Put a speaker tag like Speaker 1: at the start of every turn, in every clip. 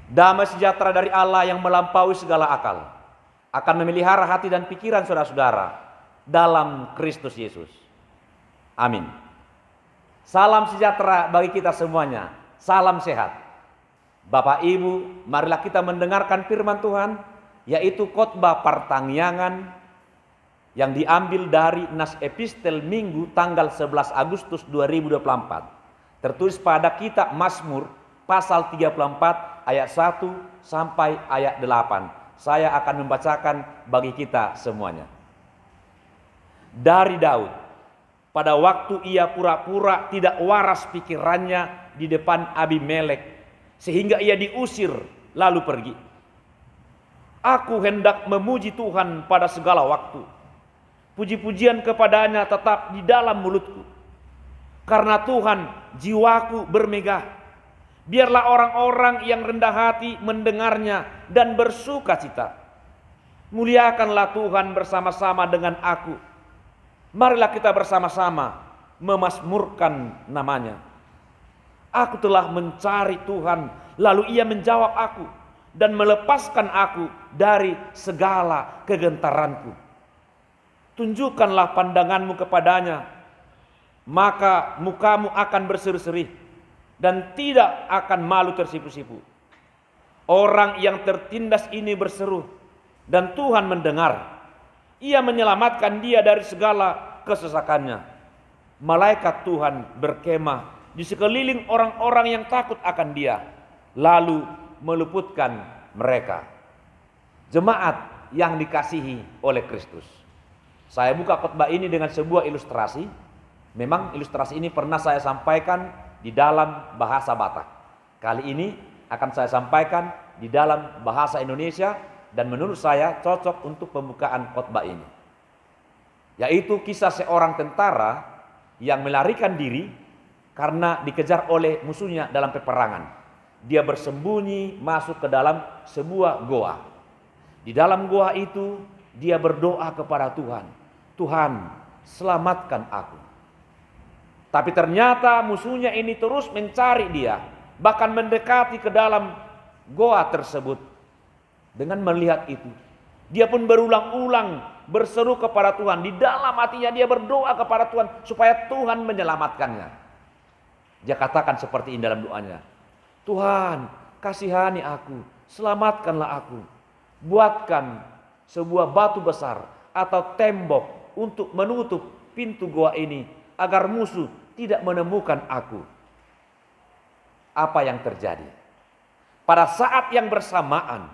Speaker 1: Damai sejahtera dari Allah yang melampaui segala akal akan memelihara hati dan pikiran saudara-saudara dalam Kristus Yesus. Amin. Salam sejahtera bagi kita semuanya. Salam sehat. Bapak Ibu, marilah kita mendengarkan firman Tuhan, yaitu khotbah pertangyangan yang diambil dari Nas Epistel Minggu tanggal 11 Agustus 2024. Tertulis pada kitab Mazmur pasal 34 ayat 1 sampai ayat 8. Saya akan membacakan bagi kita semuanya. Dari Daud, pada waktu ia pura-pura tidak waras pikirannya di depan Abimelek, sehingga ia diusir lalu pergi. Aku hendak memuji Tuhan pada segala waktu. Puji-pujian kepadanya tetap di dalam mulutku. Karena Tuhan jiwaku bermegah. Biarlah orang-orang yang rendah hati mendengarnya dan bersuka cita. Muliakanlah Tuhan bersama-sama dengan aku. Marilah kita bersama-sama memazmurkan namanya. Aku telah mencari Tuhan, lalu ia menjawab aku dan melepaskan aku dari segala kegentaranku. Tunjukkanlah pandanganmu kepadanya, maka mukamu akan berseri-seri dan tidak akan malu tersipu-sipu. Orang yang tertindas ini berseru dan Tuhan mendengar. Ia menyelamatkan dia dari segala kesesakannya. Malaikat Tuhan berkemah di sekeliling orang-orang yang takut akan dia, lalu meluputkan mereka. Jemaat yang dikasihi oleh Kristus. Saya buka khotbah ini dengan sebuah ilustrasi. Memang ilustrasi ini pernah saya sampaikan di dalam bahasa Batak. Kali ini akan saya sampaikan di dalam bahasa Indonesia dan menurut saya cocok untuk pembukaan khotbah ini. Yaitu kisah seorang tentara yang melarikan diri karena dikejar oleh musuhnya dalam peperangan. Dia bersembunyi masuk ke dalam sebuah goa. Di dalam goa itu dia berdoa kepada Tuhan. Tuhan, selamatkan aku. Tapi ternyata musuhnya ini terus mencari dia, bahkan mendekati ke dalam goa tersebut. Dengan melihat itu, dia pun berulang-ulang berseru kepada Tuhan. Di dalam hatinya dia berdoa kepada Tuhan supaya Tuhan menyelamatkannya. Dia katakan seperti ini dalam doanya. Tuhan, kasihani aku, selamatkanlah aku. Buatkan sebuah batu besar atau tembok untuk menutup pintu goa ini, agar musuh tidak menemukan aku. Apa yang terjadi? Pada saat yang bersamaan,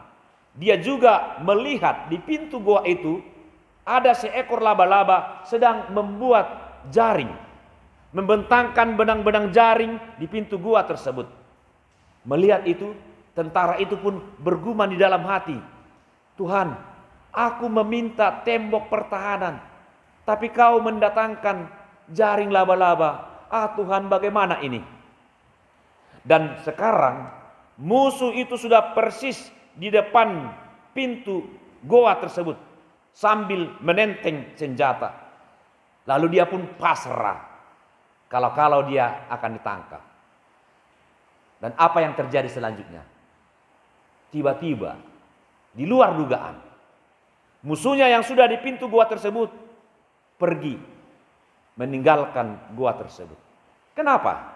Speaker 1: dia juga melihat di pintu goa itu ada seekor laba-laba sedang membuat jaring, membentangkan benang-benang jaring di pintu goa tersebut. Melihat itu, tentara itu pun bergumam di dalam hati, Tuhan, aku meminta tembok pertahanan, tapi kau mendatangkan jaring laba-laba. Tuhan, bagaimana ini? Dan sekarang musuh itu sudah persis di depan pintu goa tersebut sambil menenteng senjata. Lalu dia pun pasrah kalau dia akan ditangkap. Dan apa yang terjadi selanjutnya? Tiba-tiba di luar dugaan, musuhnya yang sudah di pintu goa tersebut pergi meninggalkan gua tersebut. Kenapa?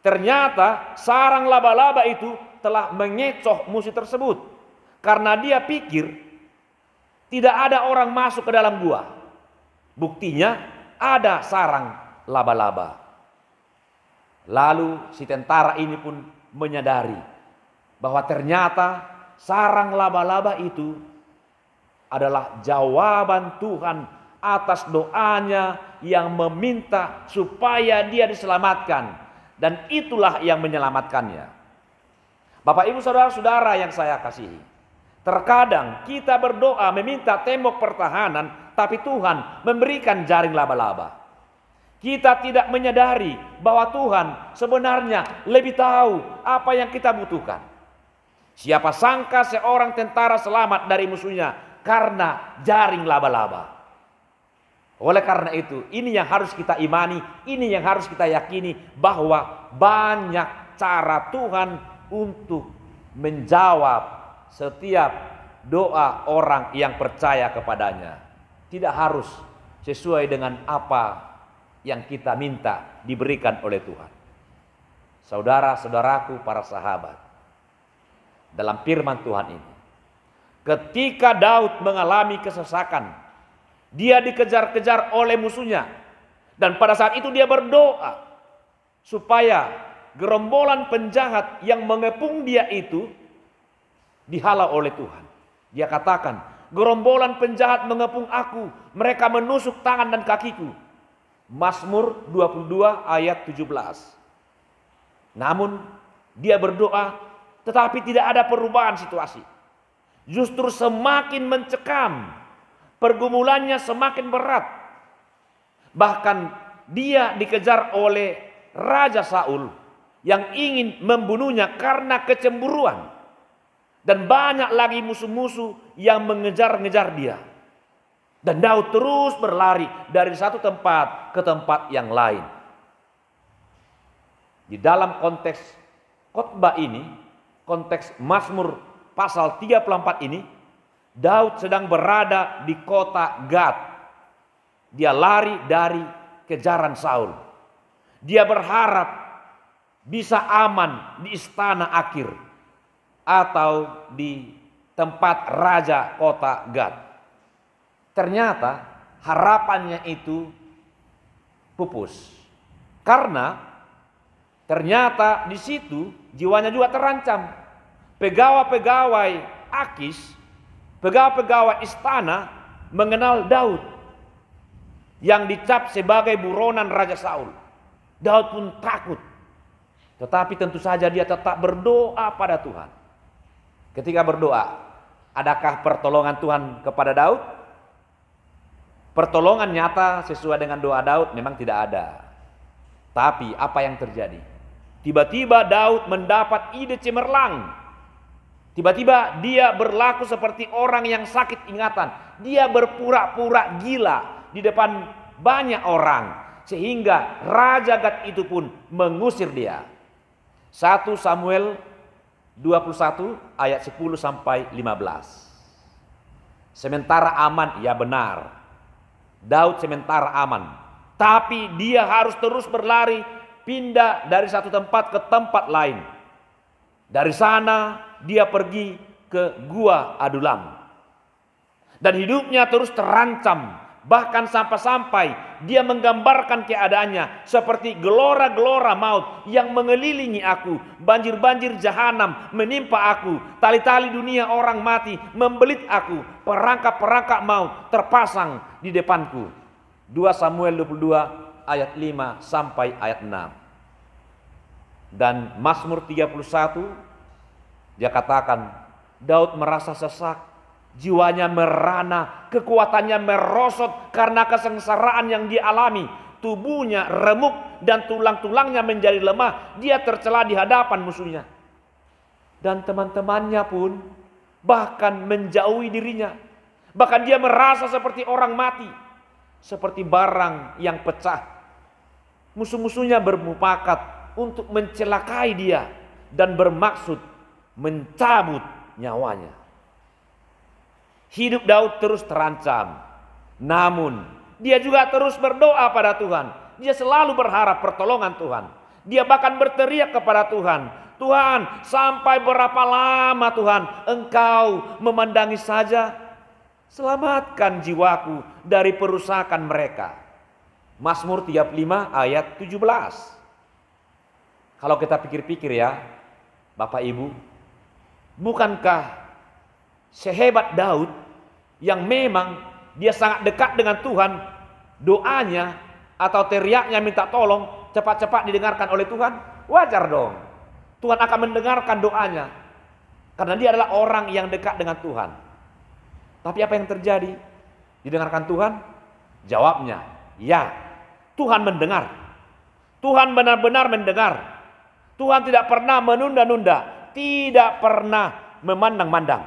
Speaker 1: Ternyata sarang laba-laba itu telah mengecoh musuh tersebut. Karena dia pikir tidak ada orang masuk ke dalam gua. Buktinya ada sarang laba-laba. Lalu si tentara ini pun menyadari bahwa ternyata sarang laba-laba itu adalah jawaban Tuhan atas doanya yang meminta supaya dia diselamatkan, dan itulah yang menyelamatkannya. Bapak Ibu saudara-saudara yang saya kasihi, terkadang kita berdoa meminta tembok pertahanan, tapi Tuhan memberikan jaring laba-laba. Kita tidak menyadari bahwa Tuhan sebenarnya lebih tahu apa yang kita butuhkan. Siapa sangka seorang tentara selamat dari musuhnya karena jaring laba-laba. Oleh karena itu, ini yang harus kita imani, ini yang harus kita yakini, bahwa banyak cara Tuhan untuk menjawab setiap doa orang yang percaya kepadanya. Tidak harus sesuai dengan apa yang kita minta diberikan oleh Tuhan. Saudara-saudaraku, para sahabat, dalam firman Tuhan ini, ketika Daud mengalami kesesakan, dia dikejar-kejar oleh musuhnya, dan pada saat itu dia berdoa supaya gerombolan penjahat yang mengepung dia itu dihalau oleh Tuhan. Dia katakan, gerombolan penjahat mengepung aku, mereka menusuk tangan dan kakiku. Mazmur 22 ayat 17. Namun dia berdoa, tetapi tidak ada perubahan situasi. Justru semakin mencekam, pergumulannya semakin berat. Bahkan dia dikejar oleh Raja Saul yang ingin membunuhnya karena kecemburuan. Dan banyak lagi musuh-musuh yang mengejar-ngejar dia. Dan Daud terus berlari dari satu tempat ke tempat yang lain. Di dalam konteks khotbah ini, konteks Mazmur pasal 34 ini, Daud sedang berada di kota Gad. Dia lari dari kejaran Saul. Dia berharap bisa aman di istana Akir atau di tempat raja kota Gad. Ternyata harapannya itu pupus. Karena ternyata di situ jiwanya juga terancam. Pegawai-pegawai Akis, pegawai-pegawai istana mengenal Daud yang dicap sebagai buronan Raja Saul. Daud pun takut. Tetapi tentu saja dia tetap berdoa pada Tuhan. Ketika berdoa, adakah pertolongan Tuhan kepada Daud? Pertolongan nyata sesuai dengan doa Daud memang tidak ada. Tapi apa yang terjadi? Tiba-tiba Daud mendapat ide cemerlang. Tiba-tiba dia berlaku seperti orang yang sakit ingatan. Dia berpura-pura gila di depan banyak orang. Sehingga Raja Gad itu pun mengusir dia. 1 Samuel 21 ayat 10 sampai 15. Sementara aman, ya benar. Daud sementara aman. Tapi dia harus terus berlari, pindah dari satu tempat ke tempat lain. Dari sana dia pergi ke Gua Adulam. Dan hidupnya terus terancam. Bahkan sampai-sampai dia menggambarkan keadaannya seperti gelora-gelora maut yang mengelilingi aku. Banjir-banjir jahanam menimpa aku. Tali-tali dunia orang mati membelit aku. Perangkap-perangkap maut terpasang di depanku. 2 Samuel 22 ayat 5 sampai ayat 6. Dan Mazmur 31 dia katakan, Daud merasa sesak, jiwanya merana, kekuatannya merosot karena kesengsaraan yang dia alami. Tubuhnya remuk dan tulang-tulangnya menjadi lemah. Dia tercela di hadapan musuhnya. Dan teman-temannya pun bahkan menjauhi dirinya. Bahkan dia merasa seperti orang mati, seperti barang yang pecah. Musuh-musuhnya bermufakat untuk mencelakai dia dan bermaksud mencabut nyawanya. Hidup Daud terus terancam. Namun dia juga terus berdoa pada Tuhan. Dia selalu berharap pertolongan Tuhan. Dia bahkan berteriak kepada Tuhan, Tuhan, sampai berapa lama Tuhan Engkau memandangi saja? Selamatkan jiwaku dari perusakan mereka. Mazmur 35 ayat 17. Kalau kita pikir-pikir ya, Bapak Ibu, bukankah sehebat Daud yang memang dia sangat dekat dengan Tuhan, doanya atau teriaknya minta tolong cepat-cepat didengarkan oleh Tuhan? Wajar dong. Tuhan akan mendengarkan doanya karena dia adalah orang yang dekat dengan Tuhan. Tapi apa yang terjadi? Didengarkan Tuhan? Jawabnya, ya. Tuhan mendengar. Tuhan benar-benar mendengar. Tuhan tidak pernah menunda-nunda, tidak pernah memandang-mandang.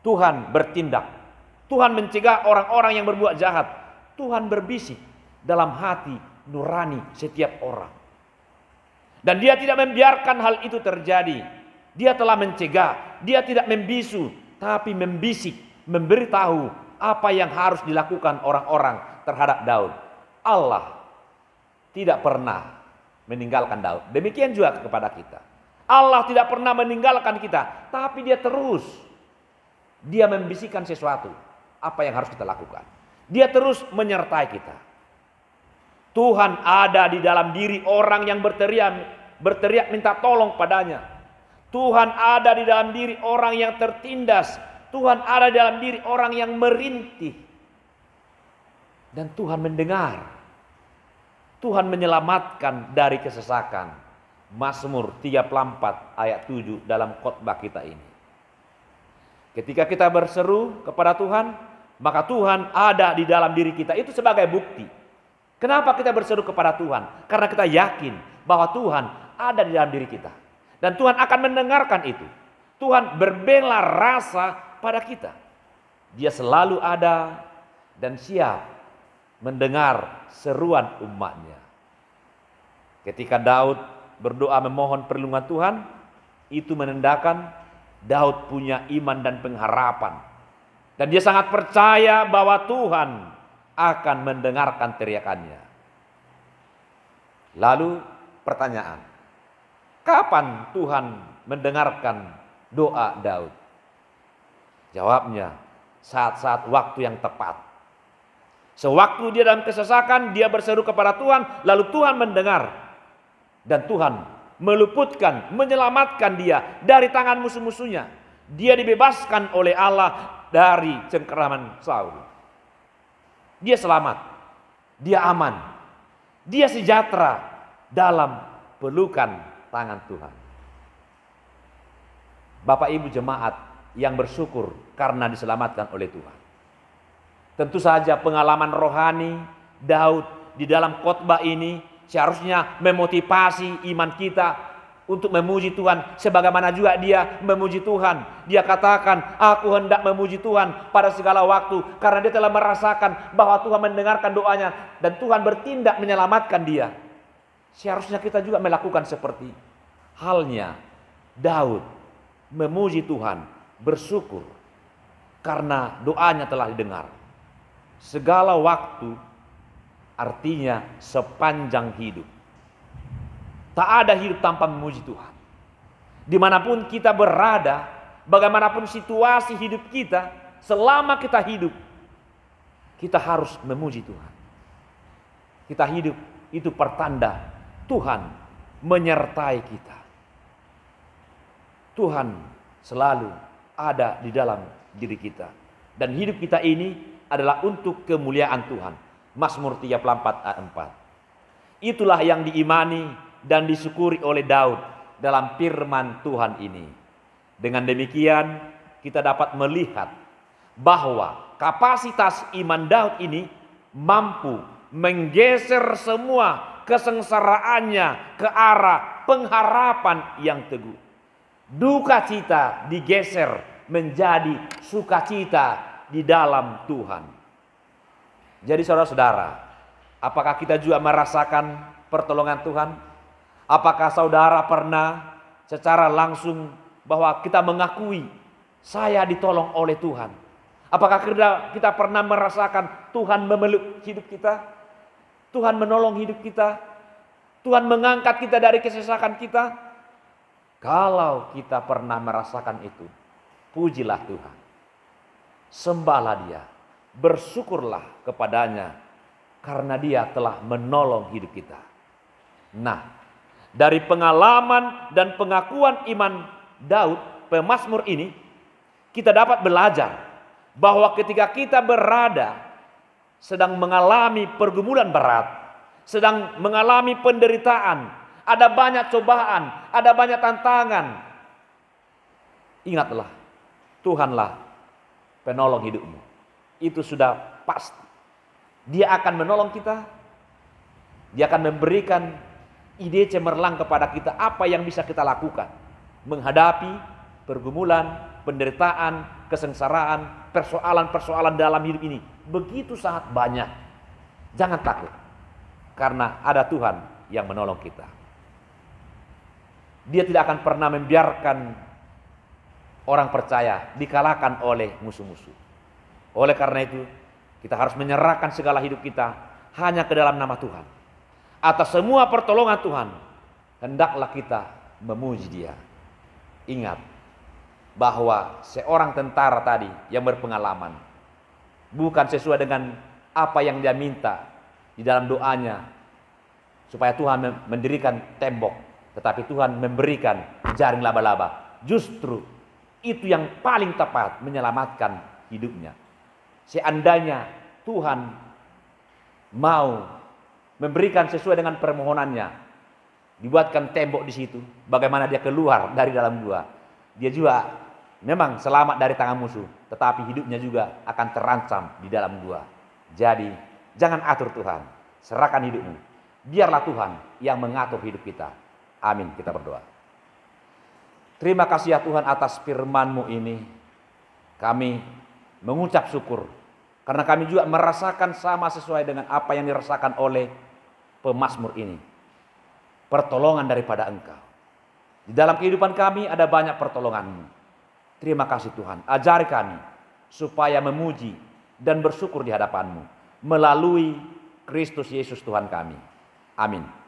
Speaker 1: Tuhan bertindak. Tuhan mencegah orang-orang yang berbuat jahat. Tuhan berbisik dalam hati nurani setiap orang. Dan dia tidak membiarkan hal itu terjadi. Dia telah mencegah, dia tidak membisu, tapi membisik, memberitahu apa yang harus dilakukan orang-orang terhadap Daud. Allah tidak pernah meninggalkan Daud. Demikian juga kepada kita. Allah tidak pernah meninggalkan kita, tapi dia membisikkan sesuatu, apa yang harus kita lakukan. Dia terus menyertai kita. Tuhan ada di dalam diri orang yang berteriak minta tolong padanya. Tuhan ada di dalam diri orang yang tertindas. Tuhan ada di dalam diri orang yang merintih. Dan Tuhan mendengar. Tuhan menyelamatkan dari kesesakan. Mazmur 34 ayat 7 dalam khotbah kita ini. Ketika kita berseru kepada Tuhan, maka Tuhan ada di dalam diri kita. Itu sebagai bukti. Kenapa kita berseru kepada Tuhan? Karena kita yakin bahwa Tuhan ada di dalam diri kita. Dan Tuhan akan mendengarkan itu. Tuhan berbela rasa pada kita. Dia selalu ada dan siap mendengar seruan umatnya. Ketika Daud berdoa memohon perlindungan Tuhan, itu menandakan Daud punya iman dan pengharapan. Dan dia sangat percaya bahwa Tuhan akan mendengarkan teriakannya. Lalu pertanyaan, kapan Tuhan mendengarkan doa Daud? Jawabnya, saat-saat waktu yang tepat. Sewaktu dia dalam kesesakan, dia berseru kepada Tuhan, lalu Tuhan mendengar. Dan Tuhan meluputkan, menyelamatkan dia dari tangan musuh-musuhnya. Dia dibebaskan oleh Allah dari cengkeraman Saul. Dia selamat, dia aman, dia sejahtera dalam pelukan tangan Tuhan. Bapak Ibu jemaat yang bersyukur karena diselamatkan oleh Tuhan. Tentu saja pengalaman rohani Daud di dalam khotbah ini seharusnya memotivasi iman kita untuk memuji Tuhan. Sebagaimana juga dia memuji Tuhan. Dia katakan, aku hendak memuji Tuhan pada segala waktu. Karena dia telah merasakan bahwa Tuhan mendengarkan doanya. Dan Tuhan bertindak menyelamatkan dia. Seharusnya kita juga melakukan seperti halnya Daud memuji Tuhan, bersyukur karena doanya telah didengar. Segala waktu artinya sepanjang hidup. Tak ada hidup tanpa memuji Tuhan. Dimanapun kita berada, bagaimanapun situasi hidup kita, selama kita hidup, kita harus memuji Tuhan. Kita hidup itu pertanda Tuhan menyertai kita. Tuhan selalu ada di dalam diri kita. Dan hidup kita ini adalah untuk kemuliaan Tuhan. Mazmur 34 ayat 4. Itulah yang diimani dan disyukuri oleh Daud dalam firman Tuhan ini. Dengan demikian kita dapat melihat bahwa kapasitas iman Daud ini mampu menggeser semua kesengsaraannya ke arah pengharapan yang teguh. Duka cita digeser menjadi sukacita di dalam Tuhan. Jadi saudara-saudara, apakah kita juga merasakan pertolongan Tuhan? Apakah saudara pernah secara langsung bahwa kita mengakui saya ditolong oleh Tuhan? Apakah kita pernah merasakan Tuhan memeluk hidup kita? Tuhan menolong hidup kita? Tuhan mengangkat kita dari kesesakan kita? Kalau kita pernah merasakan itu, pujilah Tuhan. Sembahlah Dia, bersyukurlah kepadanya karena Dia telah menolong hidup kita. Nah, dari pengalaman dan pengakuan iman Daud, pemazmur ini, kita dapat belajar bahwa ketika kita berada sedang mengalami pergumulan berat, sedang mengalami penderitaan, ada banyak cobaan, ada banyak tantangan, ingatlah, Tuhanlah penolong hidupmu. Itu sudah pasti. Dia akan menolong kita. Dia akan memberikan ide cemerlang kepada kita apa yang bisa kita lakukan menghadapi pergumulan, penderitaan, kesengsaraan, persoalan-persoalan dalam hidup ini. Begitu sangat banyak. Jangan takut, karena ada Tuhan yang menolong kita. Dia tidak akan pernah membiarkan orang percaya dikalahkan oleh musuh-musuh. Oleh karena itu, kita harus menyerahkan segala hidup kita hanya ke dalam nama Tuhan. Atas semua pertolongan Tuhan, hendaklah kita memuji Dia. Ingat bahwa seorang tentara tadi yang berpengalaman, bukan sesuai dengan apa yang dia minta di dalam doanya, supaya Tuhan mendirikan tembok, tetapi Tuhan memberikan jaring laba-laba. Justru itu yang paling tepat menyelamatkan hidupnya. Seandainya Tuhan mau memberikan sesuai dengan permohonannya, dibuatkan tembok di situ, bagaimana dia keluar dari dalam gua? Dia juga memang selamat dari tangan musuh, tetapi hidupnya juga akan terancam di dalam gua. Jadi jangan atur Tuhan, serahkan hidupmu. Biarlah Tuhan yang mengatur hidup kita. Amin. Kita berdoa. Terima kasih ya Tuhan atas firman-Mu ini. Kami mengucap syukur karena kami juga merasakan sama sesuai dengan apa yang dirasakan oleh pemazmur ini. Pertolongan daripada Engkau. Di dalam kehidupan kami ada banyak pertolongan-Mu. Terima kasih Tuhan. Ajari kami supaya memuji dan bersyukur di hadapan-Mu melalui Kristus Yesus Tuhan kami. Amin.